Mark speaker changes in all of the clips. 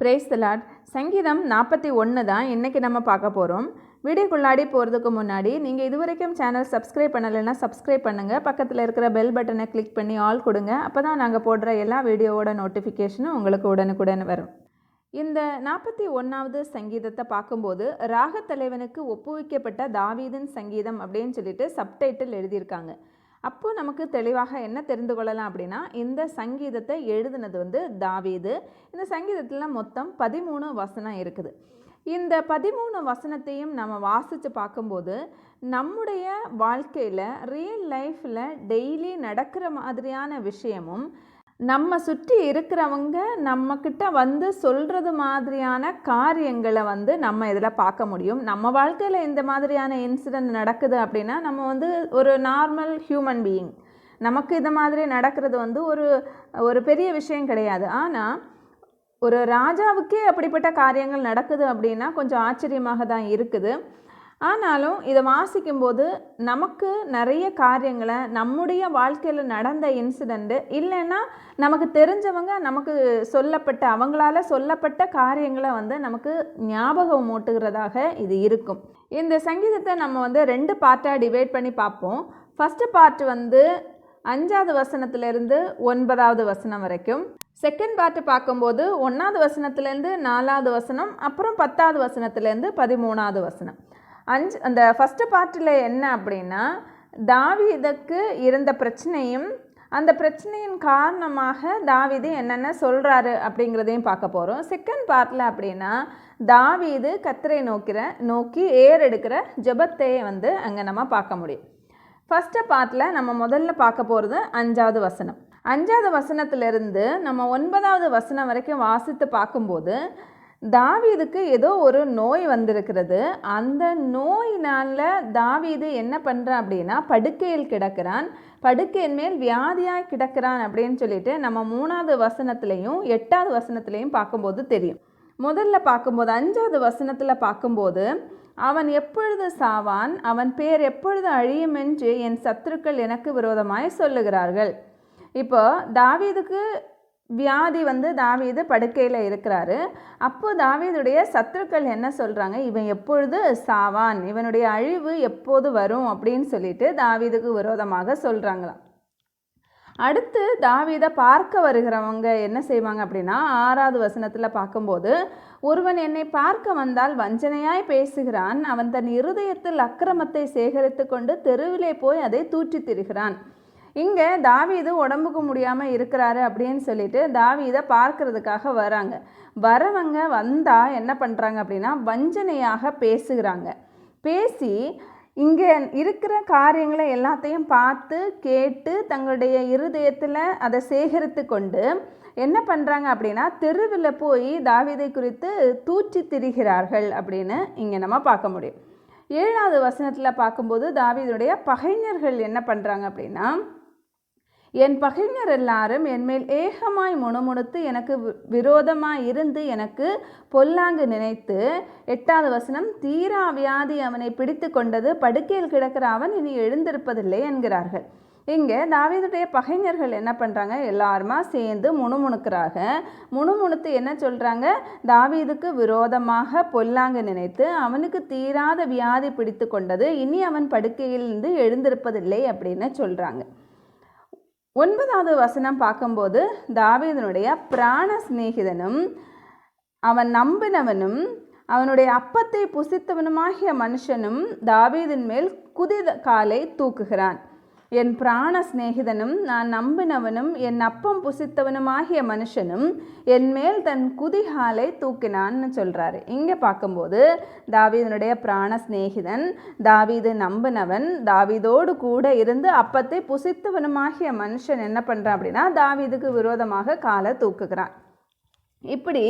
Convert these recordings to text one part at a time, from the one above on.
Speaker 1: Praise the Lord. சங்கீதம் 41 தான் இன்றைக்கி நம்ம பார்க்க போகிறோம். வீடியோக்குள்ளாடி போகிறதுக்கு முன்னாடி நீங்கள் இதுவரைக்கும் சேனல் சப்ஸ்கிரைப் பண்ணலைன்னா சப்ஸ்கிரைப் பண்ணுங்கள். பக்கத்தில் இருக்கிற பெல் பட்டனை கிளிக் பண்ணி ஆல் கொடுங்க. அப்போ தான் நாங்கள் போடுற எல்லா வீடியோவோட நோட்டிஃபிகேஷனும் உங்களுக்கு உடனுக்குடன் வரும். இந்த 41வது சங்கீதத்தை பார்க்கும்போது ராகத்தலைவனுக்கு ஒப்புவிக்கப்பட்ட தாவீதின் சங்கீதம் அப்படின்னு சொல்லிட்டு சப்டைட்டில் எழுதியிருக்காங்க. அப்போது நமக்கு தெளிவாக என்ன தெரிந்து கொள்ளலாம் அப்படின்னா, இந்த சங்கீதத்தை எழுதினது தாவீது. இந்த சங்கீதத்தில் மொத்தம் 13 வசனம் இருக்குது. இந்த 13 வசனத்தையும் நம்ம வாசித்து பார்க்கும்போது நம்முடைய வாழ்க்கையில் ரியல் லைஃப்பில் டெய்லி நடக்கிற மாதிரியான விஷயமும் நம்ம சுற்றி இருக்கிறவங்க நம்மக்கிட்ட சொல்கிறது மாதிரியான காரியங்களை நம்ம இதில் பார்க்க முடியும். நம்ம வாழ்க்கையில் இந்த மாதிரியான இன்சிடெண்ட் நடக்குது அப்படின்னா நம்ம ஒரு நார்மல் ஹியூமன் பீயிங், நமக்கு இந்த மாதிரி நடக்கிறது ஒரு பெரிய விஷயம் கிடையாது. ஆனால் ஒரு ராஜாவுக்கே அப்படிப்பட்ட காரியங்கள் நடக்குது அப்படின்னா கொஞ்சம் ஆச்சரியமாக தான் இருக்குது. ஆனாலும் இதை வாசிக்கும்போது நமக்கு நிறைய காரியங்களை நம்முடைய வாழ்க்கையில் நடந்த இன்சிடெண்ட்டு இல்லைன்னா நமக்கு தெரிஞ்சவங்க நமக்கு அவங்களால சொல்லப்பட்ட காரியங்களை நமக்கு ஞாபகம் மூட்டுகிறதாக இது இருக்கும். இந்த சங்கீதத்தை நம்ம 2 பார்ட்டாக டிவைட் பண்ணி பார்ப்போம். ஃபஸ்ட்டு பார்ட் 5வது வசனத்திலிருந்து 9வது வசனம் வரைக்கும். செகண்ட் பார்ட்டு பார்க்கும்போது 1வது வசனத்துலேருந்து 4வது வசனம், அப்புறம் 10வது வசனத்துலேருந்து 13வது வசனம். அந்த ஃபஸ்ட்டு பார்ட்டில் என்ன அப்படின்னா, தாவீதுக்கு இருந்த பிரச்சனையும் அந்த பிரச்சனையின் காரணமாக தாவீது என்னென்ன சொல்கிறாரு அப்படிங்கிறதையும் பார்க்க போகிறோம். செகண்ட் பார்ட்டில் அப்படின்னா தாவீது கர்த்தரை நோக்கி ஏறெடுக்கிற ஜெபத்தையே அங்கே நம்ம பார்க்க முடியும். ஃபஸ்ட்டு பார்ட்டில் நம்ம முதல்ல பார்க்க போகிறது 5வது வசனம். 5வது வசனத்திலிருந்து நம்ம 9வது வசனம் வரைக்கும் வாசித்து பார்க்கும்போது தாவீதுக்கு ஏதோ ஒரு நோய் வந்திருக்கிறது. அந்த நோயினால் தாவீது என்ன பண்ணுறான் அப்படின்னா படுக்கையில் கிடக்கிறான், படுக்கையின் மேல் வியாதியாக கிடக்கிறான் அப்படின்னு சொல்லிட்டு நம்ம 3வது வசனத்துலேயும் 8வது வசனத்துலேயும் பார்க்கும்போது தெரியும். முதல்ல பார்க்கும்போது 5வது வசனத்தில் பார்க்கும்போது, அவன் எப்பொழுது சாவான், அவன் பேர் எப்பொழுது அழியும் என்று என் சத்துருக்கள் எனக்கு விரோதமாய் சொல்லுகிறார்கள். இப்போ தாவீதுக்கு வியாதி தாவீது படுக்கையில் இருக்கிறாரு. அப்போ தாவீதுடைய சத்துருக்கள் என்ன சொல்கிறாங்க, இவன் எப்பொழுது சாவான், இவனுடைய அழிவு எப்போது வரும் அப்படின்னு சொல்லிட்டு தாவீதுக்கு விரோதமாக சொல்கிறாங்களாம். அடுத்து தாவீதை பார்க்க வருகிறவங்க என்ன செய்வாங்க அப்படின்னா 6வது வசனத்தில் பார்க்கும்போது, ஒருவன் என்னை பார்க்க வந்தால் வஞ்சனையாய் பேசுகிறான், அவன் தன் இருதயத்தில் அக்கிரமத்தை சேகரித்து கொண்டு தெருவிலே போய் அதை தூற்றி திரிகிறான். இங்கே தாவீது உடம்புக்கு முடியாமல் இருக்கிறாரு அப்படின்னு சொல்லிட்டு தாவீதை பார்க்கறதுக்காக வரவங்க வந்தால் என்ன பண்ணுறாங்க அப்படின்னா வஞ்சனையாக பேசுகிறாங்க. பேசி இங்கே இருக்கிற காரியங்களை எல்லாத்தையும் பார்த்து கேட்டு தங்களுடைய இருதயத்தில் அதை சேகரித்து கொண்டு என்ன பண்ணுறாங்க அப்படின்னா தெருவில் போய் தாவீதை குறித்து தூற்றி திரிகிறார்கள் அப்படின்னு இங்கே நம்ம பார்க்க முடியும். 7வது வசனத்தில் பார்க்கும்போது தாவீதுடைய பகைஞர்கள் என்ன பண்ணுறாங்க அப்படின்னா, என் பகைஞர் எல்லாரும் என்மேல் ஏகமாய் முணுமுணுத்து எனக்கு விரோதமாய் இருந்து எனக்கு பொல்லாங்கு நினைத்து, 8வது வசனம், தீரா வியாதி அவனை பிடித்து கொண்டது, படுக்கையில் கிடக்கிற அவன் இனி எழுந்திருப்பதில்லை என்கிறார்கள். இங்கே தாவீதுடைய பகைஞர்கள் என்ன பண்ணுறாங்க, எல்லாருமா சேர்ந்து முணுமுணுத்து என்ன சொல்கிறாங்க, தாவீதுக்கு விரோதமாக பொல்லாங்கு நினைத்து அவனுக்கு தீராத வியாதி பிடித்து கொண்டது, இனி அவன் படுக்கையிலிருந்து எழுந்திருப்பதில்லை அப்படின்னு சொல்கிறாங்க. 9வது வசனம் பார்க்கும்போது தாவீதனுடைய பிராண சிநேகிதனும் அவன் நம்பினவனும் அவனுடைய அப்பத்தை புசித்தவனுமாகிய மனுஷனும் தாவீதின் மேல் குதித காலை தூக்குகிறான். என் பிராண சிநேகிதனும் நான் நம்பினவனும் என் அப்பம் புசித்தவனுமாகிய மனுஷனும் என் மேல் தன் குதிகாலை தூக்கினான்னு சொல்கிறாரு. இங்கே பார்க்கும்போது தாவீதனுடைய பிராண சிநேகிதன், தாவீது நம்பினவன், தாவீதோடு கூட இருந்து அப்பத்தை புசித்தவனுமாகிய மனுஷன் என்ன பண்ணுறான் அப்படின்னா தாவீதுக்கு விரோதமாக காலை தூக்குகிறான். இப்படி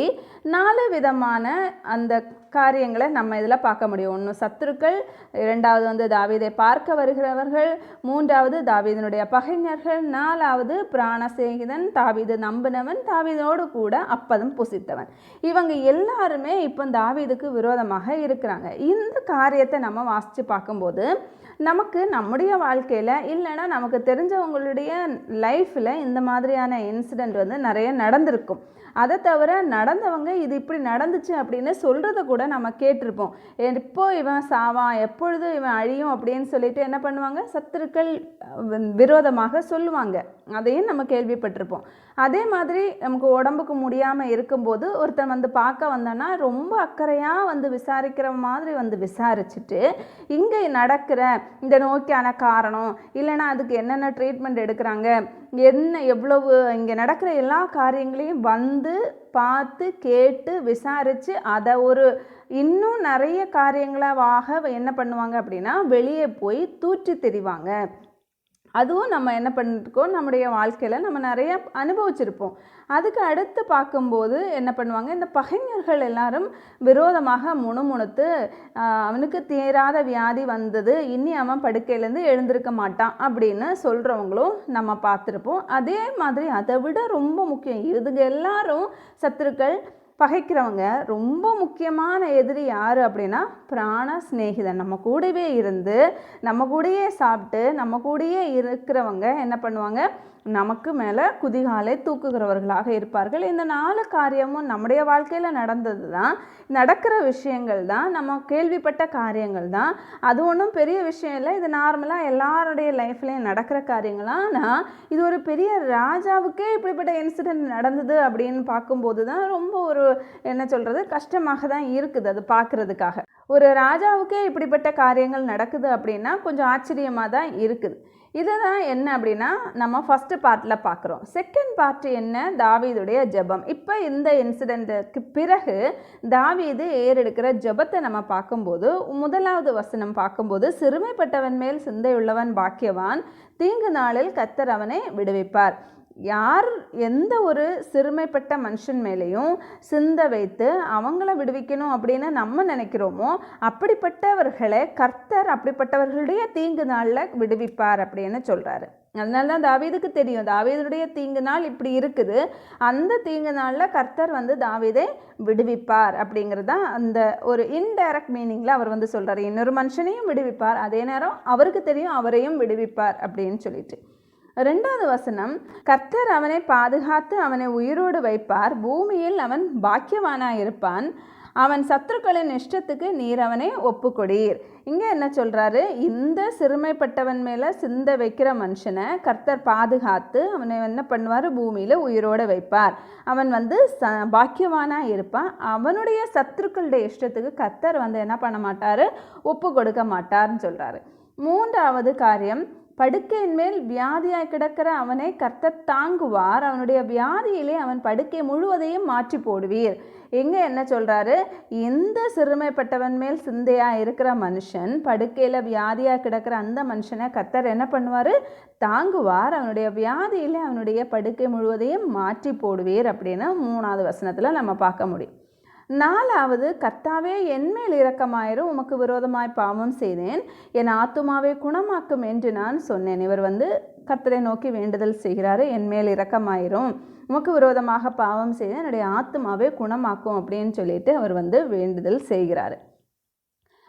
Speaker 1: 4 விதமான அந்த காரியங்களை நம்ம இதில் பார்க்க முடியும். 1 சத்துருக்கள், 2வது தாவீதை பார்க்க வருகிறவர்கள், 3வது தாவீதனுடைய பகைஞர்கள், 4வது பிராணசேகிதன், தாவீது நம்பினவன், தாவீதோடு கூட அப்பதம் புசித்தவன். இவங்க எல்லாருமே இப்போ தாவீதுக்கு விரோதமாக இருக்கிறாங்க. இந்த காரியத்தை நம்ம வாசித்து பார்க்கும்போது நமக்கு நம்முடைய வாழ்க்கையில் இல்லைன்னா நமக்கு தெரிஞ்சவங்களுடைய லைஃப்பில் இந்த மாதிரியான இன்சிடெண்ட் நிறைய நடந்திருக்கும். அதை தவிர நடந்தவங்க இது இப்படி நடந்துச்சு அப்படின்னு சொல்கிறத கூட நம்ம கேட்டிருப்போம். எப்போ இவன் சாவான், எப்பொழுது இவன் அழியும் அப்படின்னு சொல்லிட்டு என்ன பண்ணுவாங்க, சத்துருக்கள் விரோதமாக சொல்லுவாங்க. அதையும் நம்ம கேள்விப்பட்டிருப்போம். அதே மாதிரி நமக்கு உடம்புக்கு முடியாமல் இருக்கும்போது ஒருத்தன் வந்து பார்க்க வந்தான்னா ரொம்ப அக்கறையாக வந்து விசாரிக்கிற மாதிரி வந்து விசாரிச்சுட்டு இங்கே நடக்கிற இந்த நோய்க்கான காரணம், இல்லைன்னா அதுக்கு என்னென்ன ட்ரீட்மெண்ட் எடுக்கிறாங்க, என்ன எவ்வளவு இங்கே நடக்கிற எல்லா காரியங்களையும் வந்து பார்த்து கேட்டு விசாரித்து அதை ஒரு இன்னும் நிறைய காரியங்களாக என்ன பண்ணுவாங்க அப்படின்னா வெளியே போய் தூற்றி தெரிவாங்க. அதுவும் நம்ம என்ன பண்ணிருக்கோம், நம்முடைய வாழ்க்கையில் நம்ம நிறைய அனுபவிச்சிருப்போம். அதுக்கு அடுத்து பார்க்கும்போது என்ன பண்ணுவாங்க, இந்த பகைஞர்கள் எல்லாரும் விரோதமாக முணுமுணுத்து அவனுக்கு தீராத வியாதி வந்தது, இனி அவன் படுக்கையிலேருந்து எழுந்திருக்க மாட்டான் அப்படின்னு சொல்கிறவங்களும் நம்ம பார்த்துருப்போம். அதே மாதிரி அதை விட ரொம்ப முக்கியம், இதுங்க எல்லாரும் சத்துருக்கள் பகைக்கிறவங்க. ரொம்ப முக்கியமான எதிரி யார் அப்படின்னா பிராண சிநேகிதன். நம்ம கூடவே இருந்து நம்ம கூடயே சாப்பிட்டு நம்ம கூடயே இருக்கிறவங்க என்ன பண்ணுவாங்க, நமக்கு மேலே குதிகாலை தூக்குகிறவர்களாக இருப்பார்கள். இந்த 4 காரியமும் நம்முடைய வாழ்க்கையில் நடந்தது தான், நடக்கிற விஷயங்கள் தான், நம்ம கேள்விப்பட்ட காரியங்கள் தான். அது ஒன்றும் பெரிய விஷயம் இல்லை, இது நார்மலாக எல்லாருடைய லைஃப்லேயும் நடக்கிற காரியங்களாம். ஆனால் இது ஒரு பெரிய ராஜாவுக்கே இப்படிப்பட்ட இன்சிடென்ட் நடந்தது அப்படின்னு பார்க்கும்போது தான் ரொம்ப ஒரு என்ன சொல்கிறது கஷ்டமாக தான் இருக்குது அது பார்க்குறதுக்காக. ஒரு ராஜாவுக்கே இப்படிப்பட்ட காரியங்கள் நடக்குது அப்படின்னா கொஞ்சம் ஆச்சரியமாக தான் இருக்குது. இதுதான் என்ன அப்படின்னா நம்ம ஃபஸ்ட்டு பார்ட்டில் பார்க்குறோம். செகண்ட் பார்ட் என்ன, தாவீதுடைய ஜெபம். இப்போ இந்த இன்சிடெண்ட்டுக்கு பிறகு தாவீது ஏறெடுக்கிற ஜெபத்தை நம்ம பார்க்கும்போது 1வது வசனம் பார்க்கும்போது, சிறுமைப்பட்டவன் மேல் சிந்தையுள்ளவன் பாக்கியவான், தீங்கு நாளில் கர்த்தர் அவனை விடுவிப்பார். யார் எந்த ஒரு சிறுமைப்பட்ட மனுஷன் மேலேயும் சிந்த வைத்து அவங்கள விடுவிக்கணும் அப்படின்னு நம்ம நினைக்கிறோமோ அப்படிப்பட்டவர்களை கர்த்தர் அப்படிப்பட்டவர்களுடைய தீங்கு நாளில் விடுவிப்பார் அப்படின்னு சொல்கிறாரு. அதனால தான் தாவீதுக்கு தெரியும், தாவீதுடைய தீங்கு நாள் இப்படி இருக்குது, அந்த தீங்கு நாளில் கர்த்தர் வந்து தாவீதை விடுவிப்பார் அப்படிங்கிறது தான் அந்த ஒரு இன்டைரக்ட் மீனிங்கில் அவர் வந்து சொல்கிறார். இன்னொரு மனுஷனையும் விடுவிப்பார், அதே நேரம் அவருக்கு தெரியும் அவரையும் விடுவிப்பார் அப்படின்னு சொல்லிட்டு. 2வது வசனம், கர்த்தர் அவனை பாதுகாத்து அவனை உயிரோடு வைப்பார், பூமியில் அவன் பாக்கியவானாயிருப்பான், அவன் சத்துருக்களின் இஷ்டத்துக்கு நீர் அவனை ஒப்புக்கொடீர். இங்கே என்ன சொல்கிறாரு, இந்த சிறுமைப்பட்டவன் மேலே சிந்த வைக்கிற மனுஷனை கர்த்தர் பாதுகாத்து அவனை என்ன பண்ணுவார், பூமியில் உயிரோடு வைப்பார், அவன் வந்து பாக்கியவானாக இருப்பான், அவனுடைய சத்துருக்களுடைய இஷ்டத்துக்கு கர்த்தர் வந்து என்ன பண்ண மாட்டார், ஒப்பு கொடுக்க மாட்டார்னு சொல்கிறாரு. 3வது காரியம், படுக்கையின் மேல் வியாதியாய் கிடக்கிற அவனை கர்த்தர் தாங்குவார், அவனுடைய வியாதியிலே அவன் படுக்கை முழுவதையும் மாற்றி போடுவீர். எங்கே என்ன சொல்கிறாரு, எந்த சிறுமைப்பட்டவன் மேல் சிந்தையாக இருக்கிற மனுஷன் படுக்கையில் வியாதியாக கிடக்கிற அந்த மனுஷனை கர்த்தர் என்ன பண்ணுவார், தாங்குவார், அவனுடைய வியாதியிலே அவனுடைய படுக்கை முழுவதையும் மாற்றி போடுவீர் அப்படின்னு 3வது வசனத்தில் நம்ம பார்க்க முடியும். 4வது, கர்த்தாவே என்மேல் இரக்கமாயிரும், உமக்கு விரோதமாய் பாவம் செய்தேன், என் ஆத்துமாவை குணமாக்கும் என்று நான் சொன்னேன். இவர் வந்து கர்த்தரை நோக்கி வேண்டுதல் செய்கிறாரு, என்மேல் இரக்கமாயிரும், உமக்கு விரோதமாக பாவம் செய்தேன், என்னுடைய ஆத்துமாவை குணமாக்கும் அப்படின்னு சொல்லிட்டு அவர் வந்து வேண்டுதல் செய்கிறாரு.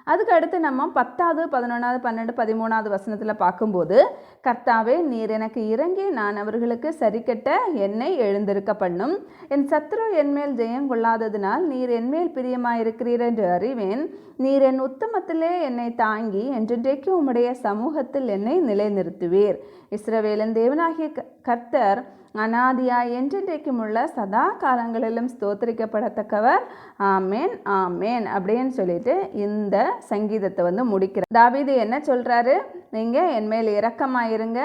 Speaker 1: அதுக்கு அடுத்து நம்ம 10வது 11வது 12 13வது வசனத்தில் பார்க்கும்போது, கர்த்தாவே நீர் எனக்கு இறங்கி நான் அவர்களுக்கு சரிக்கட்ட என்னை எழுந்திருக்க பண்ணும், என் சத்துரு என்மேல் ஜெயம் கொள்ளாததினால் நீர் என்மேல் பிரியமாயிருக்கிறீர் என்று அறிவேன், நீர் என் உத்தமத்திலே என்னை தாங்கி என்றென்றைக்கு உம்முடைய சமூகத்தில் என்னை நிலைநிறுத்துவீர். இஸ்ரவேலின் தேவனாகிய கர்த்தர் அநாதியாய் என்றென்றைக்கும் உள்ள சதா காலங்களிலும் ஸ்தோத்திரிக்கப்படத்தக்கவர், ஆமேன் ஆமேன் அப்படின்னு சொல்லிட்டு இந்த சங்கீதத்தை வந்து முடிக்கிறார். தாவீது என்ன சொல்கிறாரு, நீங்கள் என்மேல் இரக்கமாயிருங்க,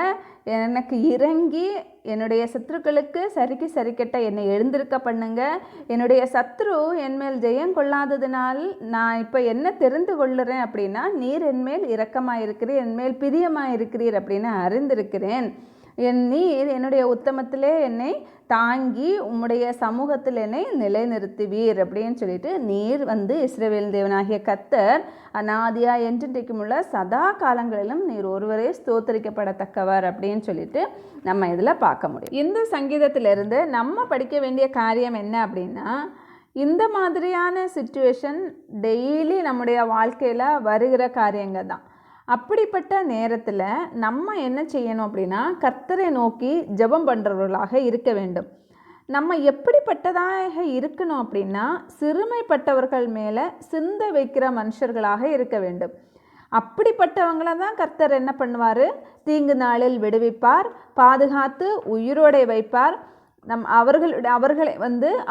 Speaker 1: எனக்கு இறங்கி என்னுடைய சத்துருக்களுக்கு சரிக்கட்ட என்னை எழுந்திருக்க பண்ணுங்க, என்னுடைய சத்ரு என்மேல் ஜெயம் கொள்ளாததினால் நான் இப்போ என்ன தெரிந்து கொள்ளுறேன் அப்படின்னா, நீர் என்மேல் இரக்கமாயிருக்கிறீர், என்மேல் பிரியமாயிருக்கிறீர் அப்படின்னு அறிந்திருக்கிறேன், நீர் என்னுடைய உத்தமத்திலே என்னை தாங்கி உம்முடைய சமூகத்தில் என்னை நிலைநிறுத்துவீர் அப்படின்னு சொல்லிட்டு, நீர் வந்து இஸ்ரவேல் தேவனாகிய கர்த்தர் அநாதியா என்றென்றைக்கும் உள்ள சதா காலங்களிலும் நீர் ஒருவரே ஸ்தோத்தரிக்கப்படத்தக்கவர் அப்படின்னு சொல்லிட்டு நம்ம இதில் பார்க்க முடியும். இந்த சங்கீதத்திலிருந்து நம்ம படிக்க வேண்டிய காரியம் என்ன அப்படின்னா, இந்த மாதிரியான சிச்சுவேஷன் டெய்லி நம்முடைய வாழ்க்கையில் வருகிற காரியங்கள் தான். அப்படிப்பட்ட நேரத்தில் நம்ம என்ன செய்யணும் அப்படின்னா, கர்த்தரை நோக்கி ஜெபம் பண்ணுறவர்களாக இருக்க வேண்டும். நம்ம எப்படிப்பட்டதாக இருக்கணும் அப்படின்னா, சிறுமைப்பட்டவர்கள் மேலே சிந்தை வைக்கிற மனுஷர்களாக இருக்க வேண்டும். அப்படிப்பட்டவங்களை தான் கர்த்தர் என்ன பண்ணுவார்? தீங்கு நாளில் விடுவிப்பார், பாதுகாத்து உயிரோடை வைப்பார். அவர்களை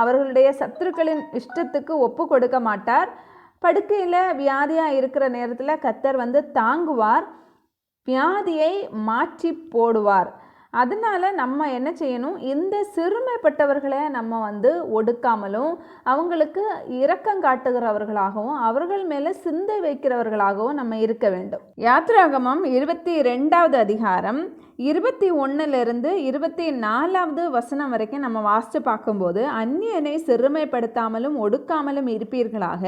Speaker 1: அவர்களுடைய சத்துருக்களின் இஷ்டத்துக்கு ஒப்பு கொடுக்க மாட்டார். படுக்கையில் வியாதியாக இருக்கிற நேரத்தில் கர்த்தர் தாங்குவார், வியாதியை மாற்றி போடுவார். அதனால் நம்ம என்ன செய்யணும்? இந்த சிறுமைப்பட்டவர்களை நம்ம ஒடுக்காமலும் அவங்களுக்கு இரக்கம் காட்டுகிறவர்களாகவும் அவர்கள் மேலே சிந்தை வைக்கிறவர்களாகவும் நம்ம இருக்க வேண்டும். யாத்திராகமம் 22வது அதிகாரம் 21லிருந்து 24வது வசனம் வரைக்கும் நம்ம வாசித்து பார்க்கும்போது, அந்நியனை சிறுமைப்படுத்தாமலும் ஒடுக்காமலும் இருப்பீர்களாக,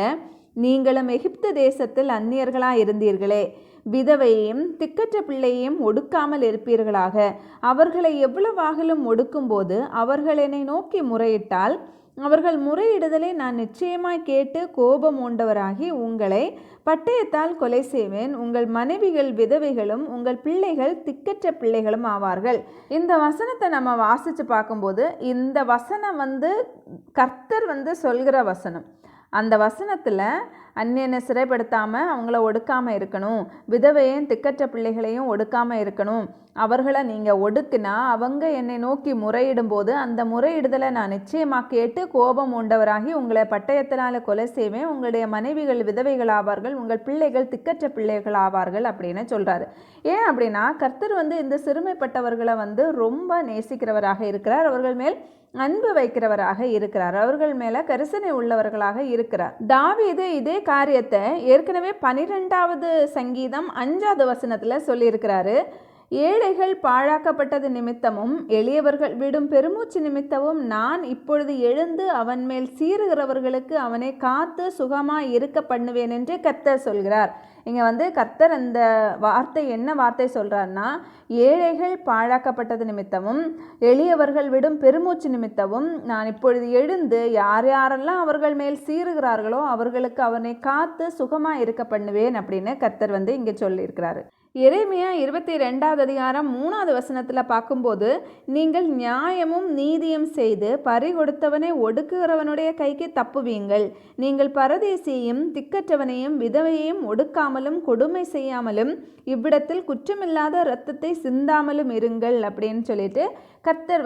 Speaker 1: நீங்களும் எகிப்து தேசத்தில் அந்நியர்களாக இருந்தீர்களே, விதவையையும் திக்கற்ற பிள்ளையையும் ஒடுக்காமல் இருப்பீர்களாக. அவர்களை எவ்வளவாகலும் ஒடுக்கும்போது அவர்கள் என்னை நோக்கி முறையிட்டால், அவர்கள் முறையிடுதலை நான் நிச்சயமாய் கேட்டு கோபம் உண்டவராகி உங்களை பட்டயத்தால் கொலை செய்வேன். உங்கள் மனைவிகள் விதவைகளும் உங்கள் பிள்ளைகள் திக்கற்ற பிள்ளைகளும் ஆவார்கள். இந்த வசனத்தை நம்ம வாசித்து பார்க்கும்போது, இந்த வசனம் கர்த்தர் சொல்கிற வசனம். அந்த வசனத்தில் அந்நியனை சிறைப்படுத்தாமல் அவங்கள ஒடுக்காமல் இருக்கணும், விதவையும் திக்கற்ற பிள்ளைகளையும் ஒடுக்காமல் இருக்கணும். அவர்களை நீங்கள் ஒடுக்குனா அவங்க என்னை நோக்கி முறையிடும்போது அந்த முறையிடுதலை நான் நிச்சயமாக கேட்டு கோபம் உண்டவராகி உங்களை பட்டயத்தினால் கொலை செய்வேன். உங்களுடைய மனைவிகள் விதவைகள் ஆவார்கள், உங்கள் பிள்ளைகள் திக்கற்ற பிள்ளைகள் ஆவார்கள் அப்படின்னு சொல்கிறாரு. ஏன் அப்படின்னா, கர்த்தர் இந்த சிறுமைப்பட்டவர்களை ரொம்ப நேசிக்கிறவராக இருக்கிறார், அவர்கள் மேல் அன்பு வைக்கிறவராக இருக்கிறார், அவர்கள் மேலே கரிசனை உள்ளவர்களாக இருக்கிறார். தாவீது இதே காரியத்தை ஏற்கனவே 12வது சங்கீதம் 5வது வசனத்தில் சொல்லியிருக்கிறாரு. ஏழைகள் பாழாக்கப்பட்டது நிமித்தமும் எளியவர்கள் விடும் பெருமூச்சு நிமித்தமும் நான் இப்பொழுது எழுந்து அவன் மேல் சீறுகிறவர்களுக்கு அவனை காத்து சுகமாய் இருக்க பண்ணுவேன் என்று கர்த்தர் சொல்கிறார். இங்கே கர்த்தர் அந்த வார்த்தை என்ன வார்த்தை சொல்கிறார்னா, ஏழைகள் பாழாக்கப்பட்டது நிமித்தமும் எளியவர்கள் விடும் பெருமூச்சு நிமித்தமும் நான் இப்பொழுது எழுந்து யாரெல்லாம் அவர்கள் மேல் சீறுகிறார்களோ அவர்களுக்கு அவனை காத்து சுகமாக இருக்க பண்ணுவேன் அப்படின்னு கர்த்தர் இங்கே சொல்லியிருக்கிறாரு. எரேமியா 22வது அதிகாரம் 3வது வசனத்தில் பார்க்கும்போது, நீங்கள் நியாயமும் நீதியும் செய்து பறி கொடுத்தவனை ஒடுக்குகிறவனுடைய கைக்கு தப்புவீங்கள். நீங்கள் பரதேசியையும் திக்கற்றவனையும் விதவையையும் ஒடுக்காமலும் கொடுமை செய்யாமலும் இவ்விடத்தில் குற்றமில்லாத இரத்தத்தை சிந்தாமலும் இருங்கள் அப்படின்னு சொல்லிட்டு கர்த்தர்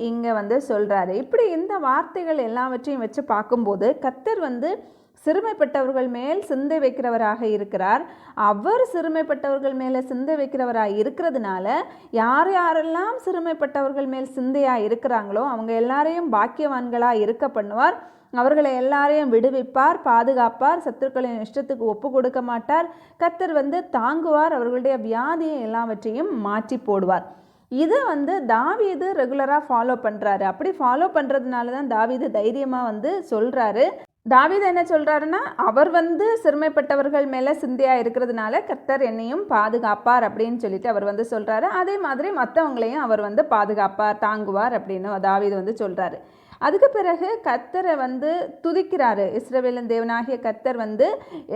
Speaker 1: இங்கே சொல்கிறாரு. இப்படி இந்த வார்த்தைகள் எல்லாவற்றையும் வச்சு பார்க்கும்போது கர்த்தர் சிறுமைப்பட்டவர்கள் மேல் சிந்தை வைக்கிறவராக இருக்கிறார். அவர் சிறுமைப்பட்டவர்கள் மேலே சிந்தை வைக்கிறவராக இருக்கிறதுனால யாரெல்லாம் சிறுமைப்பட்டவர்கள் மேல் சிந்தையாக இருக்கிறாங்களோ அவங்க எல்லாரையும் பாக்கியவான்களாக இருக்க பண்ணுவார். அவர்களை எல்லாரையும் விடுவிப்பார், பாதுகாப்பார், சத்துருக்களின் இஷ்டத்துக்கு ஒப்பு கொடுக்க மாட்டார். கர்த்தர் தாங்குவார், அவர்களுடைய வியாதியை எல்லாவற்றையும் மாற்றி போடுவார். இதை தாவீது ரெகுலராக ஃபாலோ பண்ணுறாரு. அப்படி ஃபாலோ பண்ணுறதுனால தான் தாவீது தைரியமாக சொல்கிறாரு. தாவீது என்ன சொல்கிறாருன்னா, அவர் சிறுமைப்பட்டவர்கள் மேலே சிந்தையாக இருக்கிறதுனால கர்த்தர் என்னையும் பாதுகாப்பார் அப்படின்னு சொல்லிட்டு அவர் சொல்கிறாரு. அதே மாதிரி மற்றவங்களையும் அவர் பாதுகாப்பார், தாங்குவார் அப்படின்னு தாவீது சொல்கிறாரு. அதுக்கு பிறகு கர்த்தரை துதிக்கிறாரு. இஸ்ரவேலின் தேவனாகிய கர்த்தர்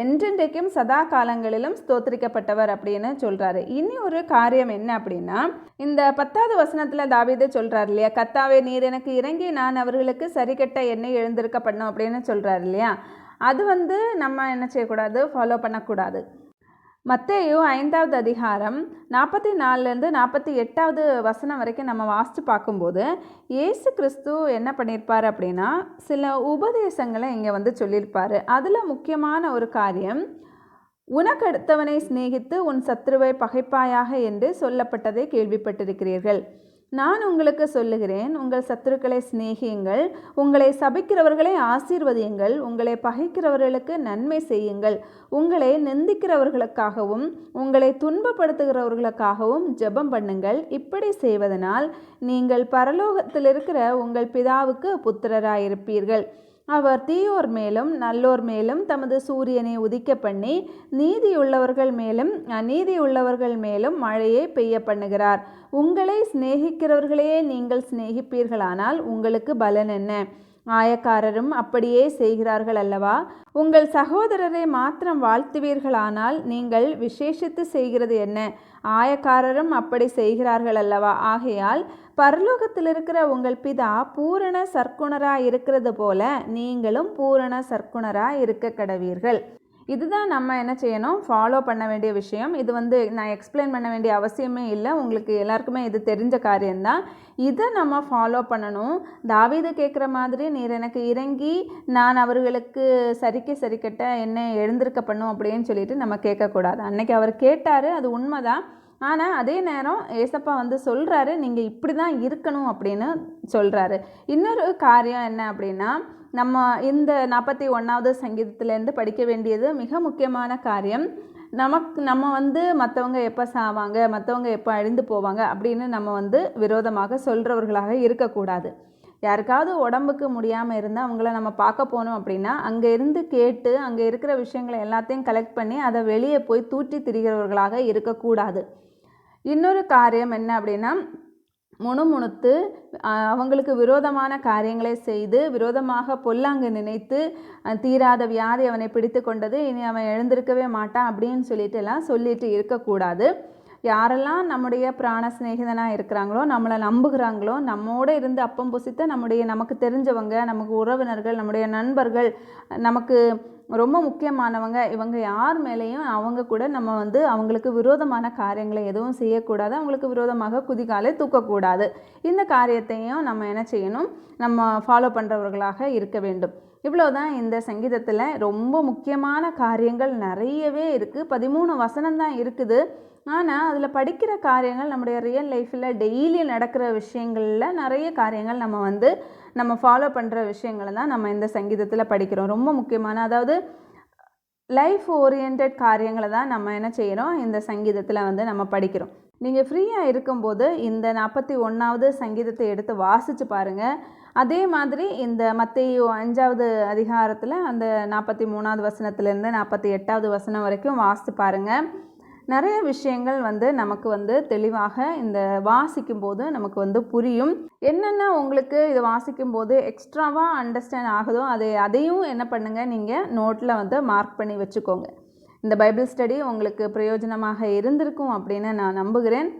Speaker 1: என்றென்றைக்கும் சதா காலங்களிலும் ஸ்தோத்திரிக்கப்பட்டவர் அப்படின்னு சொல்கிறாரு. இனி ஒரு காரியம் என்ன அப்படின்னா, இந்த 10வது வசனத்தில் தாவீது சொல்கிறார் இல்லையா, கர்த்தாவே நீர் எனக்கு இறங்கி நான் அவர்களுக்கு சரிக்கட்ட எண்ணெய் எழுந்திருக்க பண்ணும் அப்படின்னு சொல்கிறார் இல்லையா. அது நம்ம என்ன செய்யக்கூடாது? ஃபாலோ பண்ணக்கூடாது. மத்தேயு 5வது அதிகாரம் 44லேருந்து 48வது வசனம் வரைக்கும் நம்ம வாசித்து பார்க்கும்போது, இயேசு கிறிஸ்து என்ன பண்ணியிருப்பார் அப்படின்னா, சில உபதேசங்களை இங்கே சொல்லியிருப்பார். அதில் முக்கியமான ஒரு காரியம், உனக்கடுத்தவனை சிநேகித்து உன் சத்துருவை பகைப்பாயாக என்று சொல்லப்பட்டதை கேள்விப்பட்டிருக்கிறீர்கள். நான் உங்களுக்கு சொல்லுகிறேன், உங்கள் சத்துருக்களை சிநேகியுங்கள், உங்களை சபிக்கிறவர்களை ஆசீர்வதியுங்கள், உங்களை பகைக்கிறவர்களுக்கு நன்மை செய்யுங்கள், உங்களை நிந்திக்கிறவர்களுக்காகவும் உங்களை துன்பப்படுத்துகிறவர்களுக்காகவும் ஜெபம் பண்ணுங்கள். இப்படி செய்வதனால் நீங்கள் பரலோகத்தில் இருக்கிற உங்கள் பிதாவுக்கு புத்திரராயிருப்பீர்கள். அவர் தீயோர் மேலும் நல்லோர் மேலும் தமது சூரியனை உதிக்க பண்ணி நீதியுள்ளவர்கள் மேலும் அநீதியுள்ளவர்கள் மேலும் மழையை பெய்ய பண்ணுகிறார். உங்களை சிநேகிக்கிறவர்களையே நீங்கள் சிநேகிப்பீர்களானால் உங்களுக்கு பலன் என்ன? ஆயக்காரரும் அப்படியே செய்கிறார்கள் அல்லவா? உங்கள் சகோதரரை மாத்திரம் வாழ்த்துவீர்களானால் நீங்கள் விசேஷித்து செய்கிறது என்ன? ஆயக்காரரும் அப்படி செய்கிறார்கள் அல்லவா? ஆகையால் பரலோகத்தில் இருக்கிற உங்கள் பிதா பூரண சற்குணராக இருக்கிறது போல நீங்களும் பூரண சற்குணராக இருக்க கடவீர்கள். இதுதான் நம்ம என்ன செய்யணும், ஃபாலோ பண்ண வேண்டிய விஷயம். இது நான் எக்ஸ்பிளைன் பண்ண வேண்டிய அவசியமே இல்லை, உங்களுக்கு எல்லாருக்குமே இது தெரிஞ்ச காரியம்தான். இதை நம்ம ஃபாலோ பண்ணணும். தாவீது கேட்குற மாதிரி நீர் எனக்கு இறங்கி நான் அவர்களுக்கு சரிக்கட்ட என்ன எழுந்திருக்க பண்ணும் அப்படின்னு சொல்லிட்டு நம்ம கேட்கக்கூடாது. அன்னைக்கு அவர் கேட்டார், அது உண்மைதான். ஆனால் அதே நேரம் ஏசப்பா சொல்கிறாரு, நீங்கள் இப்படி தான் இருக்கணும் அப்படின்னு சொல்கிறாரு. இன்னொரு காரியம் என்ன அப்படின்னா, நம்ம இந்த 41வது சங்கீதத்திலேருந்து படிக்க வேண்டியது மிக முக்கியமான காரியம். நம்ம மற்றவங்க எப்போ சாவாங்க, மற்றவங்க எப்போ அழிந்து போவாங்க அப்படின்னு நம்ம விரோதமாக சொல்கிறவர்களாக இருக்கக்கூடாது. யாருக்காவது உடம்புக்கு முடியாமல் இருந்தால் அவங்கள நம்ம பார்க்க போனோம் அப்படின்னா அங்கே இருந்து கேட்டு அங்கே இருக்கிற விஷயங்களை எல்லாத்தையும் கலெக்ட் பண்ணி அதை வெளியே போய் தூற்றி திரிகிறவர்களாக இருக்கக்கூடாது. இன்னொரு காரியம் என்ன அப்படின்னா, முணுமுணுத்து அவங்களுக்கு விரோதமான காரியங்களை செய்து விரோதமாக பொல்லாங்கு நினைத்து தீராத வியாதி அவனை பிடித்து கொண்டது, இனி அவன் எழுந்திருக்கவே மாட்டான் அப்படின்னு சொல்லிட்டு இருக்கக்கூடாது. யாரெல்லாம் நம்முடைய பிராண சிநேகிதனாக இருக்கிறாங்களோ, நம்மளை நம்புகிறாங்களோ, நம்மோடு இருந்து அப்பம் புசித்த நமக்கு தெரிஞ்சவங்க, நமக்கு உறவினர்கள், நம்முடைய நண்பர்கள், நமக்கு ரொம்ப முக்கியமானவங்க, இவங்க யார் மேலேயும் அவங்க கூட நம்ம அவங்களுக்கு விரோதமான காரியங்களை எதுவும் செய்யக்கூடாது, அவங்களுக்கு விரோதமாக குதிகாலை தூக்கக்கூடாது. இந்த காரியத்தையும் நம்ம என்ன செய்யணும், நம்ம ஃபாலோ பண்ணுறவர்களாக இருக்க வேண்டும். இவ்வளோதான் இந்த சங்கீதத்தில் ரொம்ப முக்கியமான காரியங்கள் நிறையவே இருக்குது. 13 வசனம்தான் இருக்குது. ஆனால் அதில் படிக்கிற காரியங்கள் நம்முடைய ரியல் லைஃப்பில் டெய்லி நடக்கிற விஷயங்களில் நிறைய காரியங்கள் நம்ம ஃபாலோ பண்ணுற விஷயங்களை தான் நம்ம இந்த சங்கீதத்தில் படிக்கிறோம். ரொம்ப முக்கியமான, அதாவது லைஃப் ஓரியன்ட் காரியங்களை தான் நம்ம என்ன செய்கிறோம், இந்த சங்கீதத்தில் நம்ம படிக்கிறோம். நீங்கள் ஃப்ரீயாக இருக்கும்போது இந்த 41வது சங்கீதத்தை எடுத்து வாசித்து பாருங்கள். அதே மாதிரி இந்த மத்தேயு 5வது அதிகாரத்தில் அந்த 43வது வசனத்துலேருந்து 48வது வசனம் வரைக்கும் வாசித்து பாருங்கள். நிறைய விஷயங்கள் நமக்கு தெளிவாக இந்த வாசிக்கும்போது நமக்கு புரியும். என்னென்ன உங்களுக்கு இது வாசிக்கும்போது எக்ஸ்ட்ராவாக அண்டர்ஸ்டாண்ட் ஆகுதோ அதையும் என்ன பண்ணுங்கள், நீங்கள் நோட்டில் மார்க் பண்ணி வச்சுக்கோங்க. இந்த பைபிள் ஸ்டடி உங்களுக்கு பிரயோஜனமாக இருந்திருக்கும் அப்படின்னு நான் நம்புகிறேன்.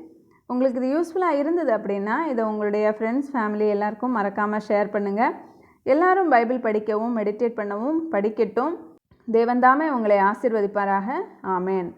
Speaker 1: உங்களுக்கு இது யூஸ்ஃபுல்லாக இருந்தது அப்படின்னா இதை உங்களுடைய ஃப்ரெண்ட்ஸ், ஃபேமிலி எல்லாருக்கும் மறக்காமல் ஷேர் பண்ணுங்கள். எல்லாரும் பைபிள் படிக்கவும் மெடிடேட் பண்ணவும் படிக்கட்டும். தேவன் தாமே உங்களை ஆசீர்வதிப்பாராக. ஆமேன்.